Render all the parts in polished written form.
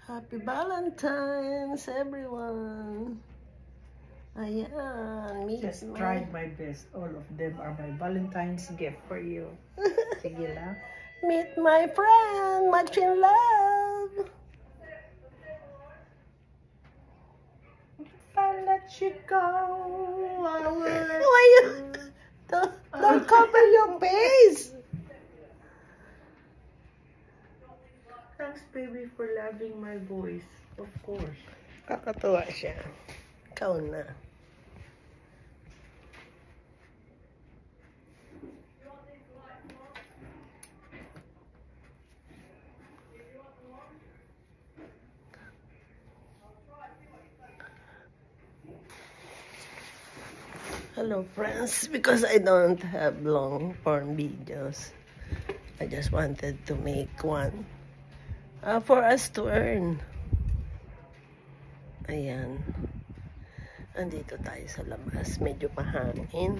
Happy Valentine's, everyone! Ayan, Just tried my best. All of them are my Valentine's gift for you. Sige lang. Meet my friend, much in love! If I let you go, I will. Why you? Don't cover your face! Thanks, baby, for loving my voice. Of course. Kakatuwa siya. Ikaw na. Hello friends, because I don't have long form videos, I just wanted to make one for us to earn. Ayan. Andito tayo sa labas. Medyo mahangin.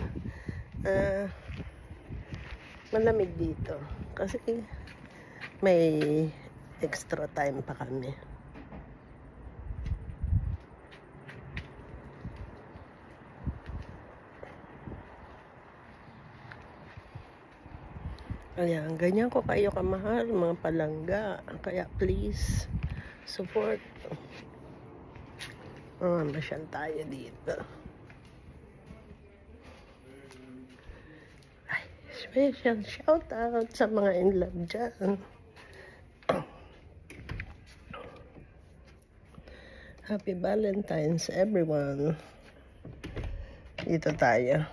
Malamig dito. Kasi may extra time pa kami. Ayan, ganyan ko kayo kamahal, mga palangga. Kaya please, support. Masyal tayo dito. Ay, special shout out sa mga in love dyan. Happy Valentine's, everyone. Dito tayo.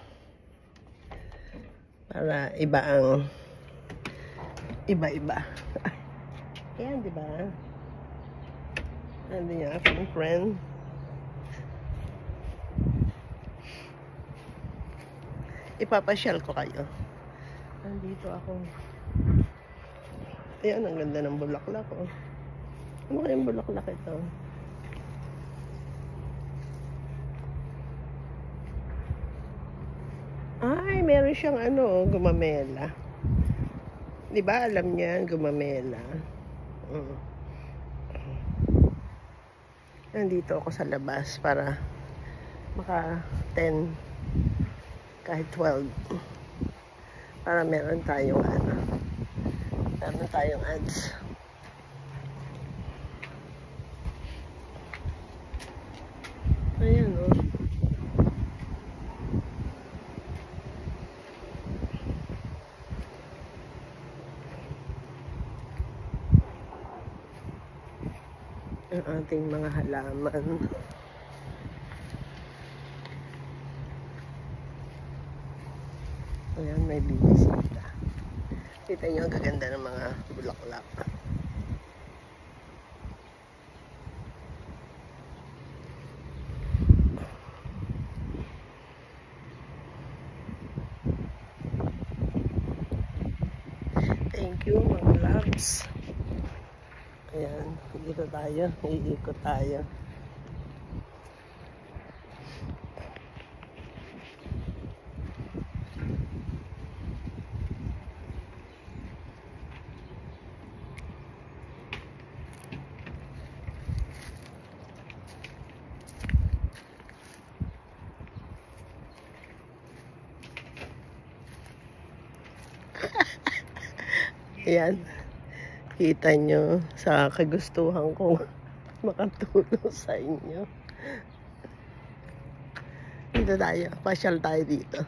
Para iba ang iba-iba. Ayan, di ba? Ano yung aking friend? Ipapasyal ko kayo. Nandito ako. Ayan, ang ganda ng bulaklak ko. Ano kayang bulaklak ito? Ay, meron siyang gumamela. Di ba alam niya, gumamela. Nandito ako sa labas para maka 10 kahit 12 para meron tayong ads. Ayan o. Ang ating mga halaman. Ayan, may bibisita. Kita nyo ang gaganda ng mga bulaklak. Thank you, mga loves. Ayan, dito tayo. Iikot tayo. Ayan. Kita nyo sa kagustuhan kong makatulong sa inyo. Dito tayo. Pasyal tayo dito.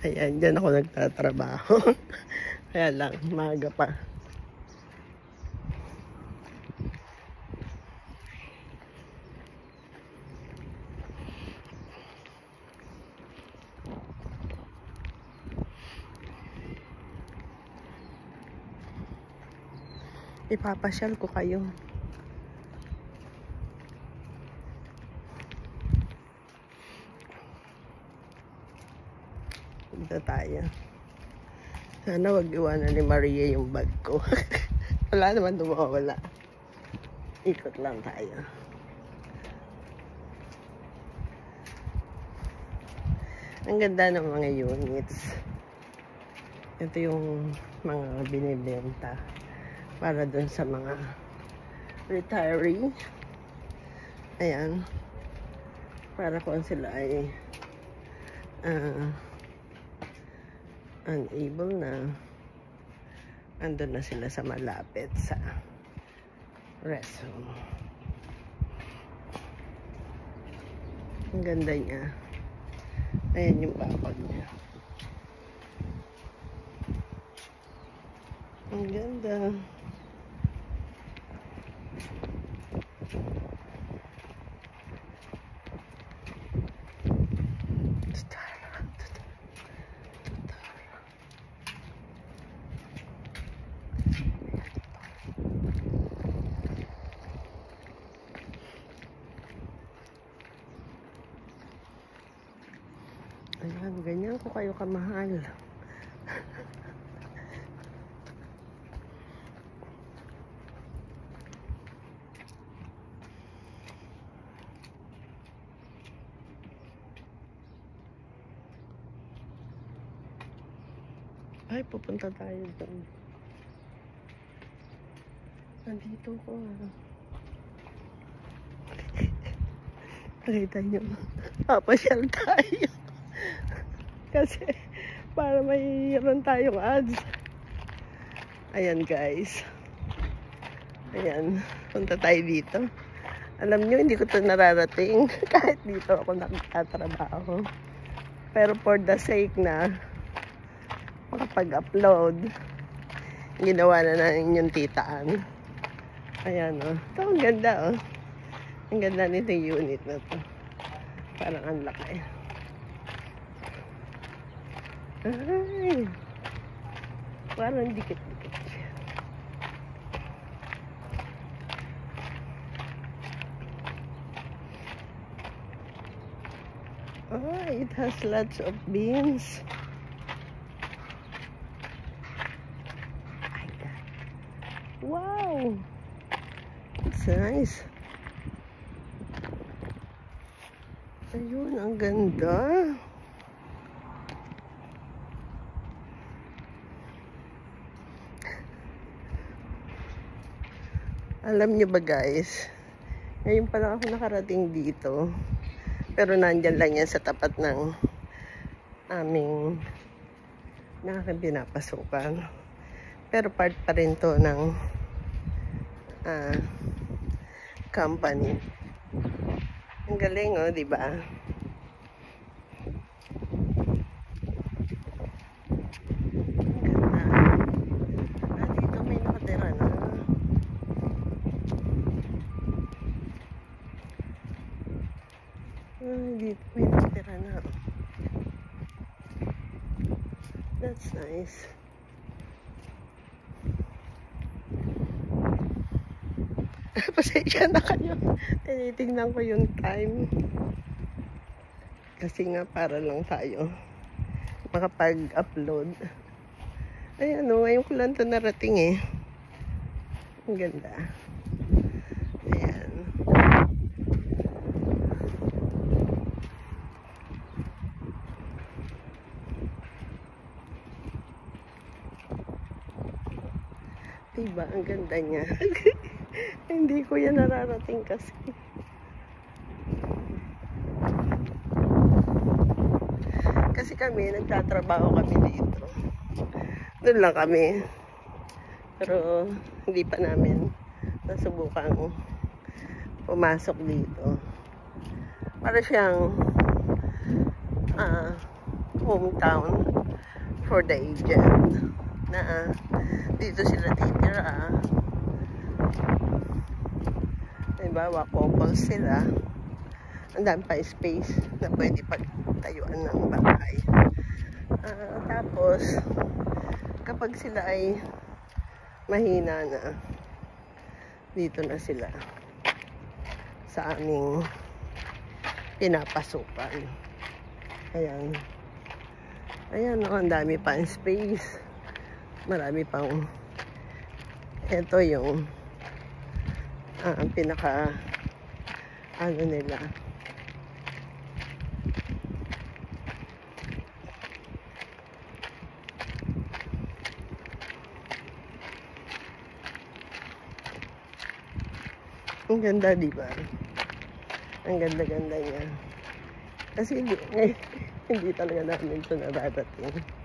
Ayan, dyan ako nagtatrabaho. Kaya lang, maaga pa. Ipapasyal ko kayo. Dito tayo. Sana wag iwanan ni Maria yung bag ko. Wala naman dumawala. Ikot lang tayo. Ang ganda ng mga units. Ito yung mga binibenta para dun sa mga retiree. Ayan. Para kung sila ay unable na, andun na sila sa malapit sa restroom. Ang ganda niya. Ayan yung bakod niya. Ang ganda. Ayan, ganyan ko kayo kamahal. Ay, pupunta tayo doon. Nandito ko. Nakita nyo. Papasyal tayo. Kasi, para mayroon tayong ads. Ayan, guys. Ayan. Punta tayo dito. Alam nyo, hindi ko ito nararating. Kahit dito ako nagtatrabaho. Pero for the sake na makapag-upload, ginawa na namin yung titaan. Ayan, oh. Ito, ang ganda, oh. Ang ganda nito yung unit na to. Parang ang laki. Ay! Parang dikit-dikit siya. Oh, it has lots of beans. Wow! It's nice. Ayun, ang ganda. Alam niyo ba guys, ngayon pa lang ako nakarating dito. Pero nandyan lang yan sa tapat ng aming pinapasukan. Pero part pa rin to ng company. Ang galing, oh, di ba? Dito may nakatira na. Dito may nakatira na. That's nice. Pasensya na kayo. Tinitingnan ko yung time. Kasi nga para lang tayo makapag-upload. Ay ano, ngayon ko lang ito narating eh. Ang ganda. Ayan. Diba? Ang ganda niya. Hindi ko yan nararating kasi. Kasi kami, nagtatrabaho kami dito. Doon lang kami. Pero, hindi pa namin nasubukang pumasok dito. Para siyang hometown for the agent. Na dito sila titira. Diba, couples sila. Ang dami pa space na pwede pagtayuan ng bahay. Tapos, kapag sila ay mahina na, Dito na sila sa aming pinapasukan. Ayan. Ayan, oh, ang dami pa ang space. Marami pang, ito yung ang pinaka ano nila. Ang ganda, di ba? Ang ganda-ganda niya. Kasi hindi talaga namin ito nararating.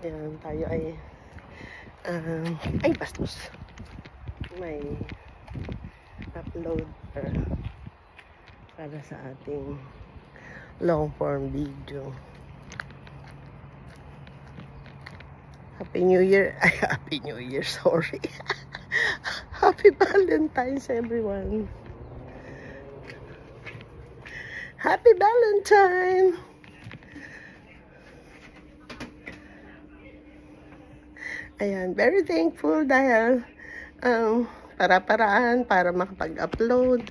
Ayan, tayo ay bastos. May upload para sa ating long form video. Happy New Year. Ay, Happy New Year, sorry. Happy Valentine's, everyone. Happy Valentine. Ayan, very thankful dahil para-paraan para makapag-upload,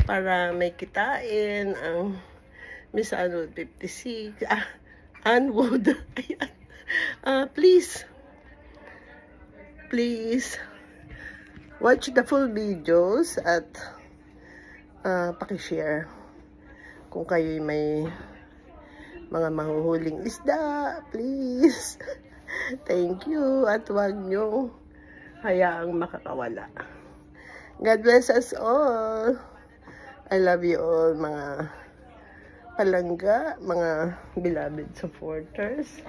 para may kitain ang Miss Anwood 56. Anwood. Ayan. Please watch the full videos at pakishare kung kayo may mga mahuhuling isda, please. Thank you at huwag nyo hayaang makakawala. God bless us all. I love you all, mga palangga, mga beloved supporters.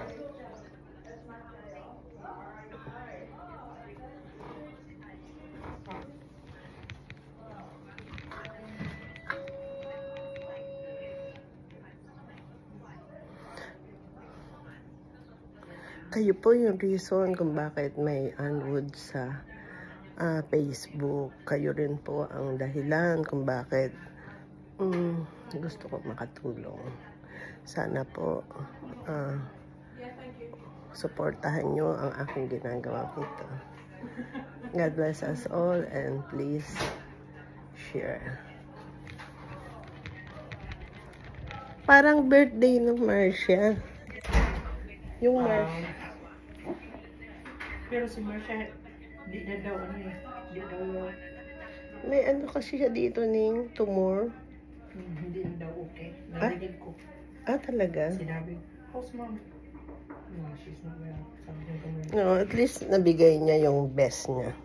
Kayo po yung reason kung bakit may Anwood sa Facebook. Kayo rin po ang dahilan kung bakit gusto ko makatulong. Sana po suportahan nyo ang aking ginagawa ito. God bless us all and please share. Parang birthday ng Marcia. Yung Marcia. Pero si Marcia, di na daw di daw. May ano kasi siya dito ning tumor. Hindi na daw okay. Narinig ko. Talaga? Sinabi, how's mom? No, she's not well. Something going on. No, at least nabigay niya yung best niya.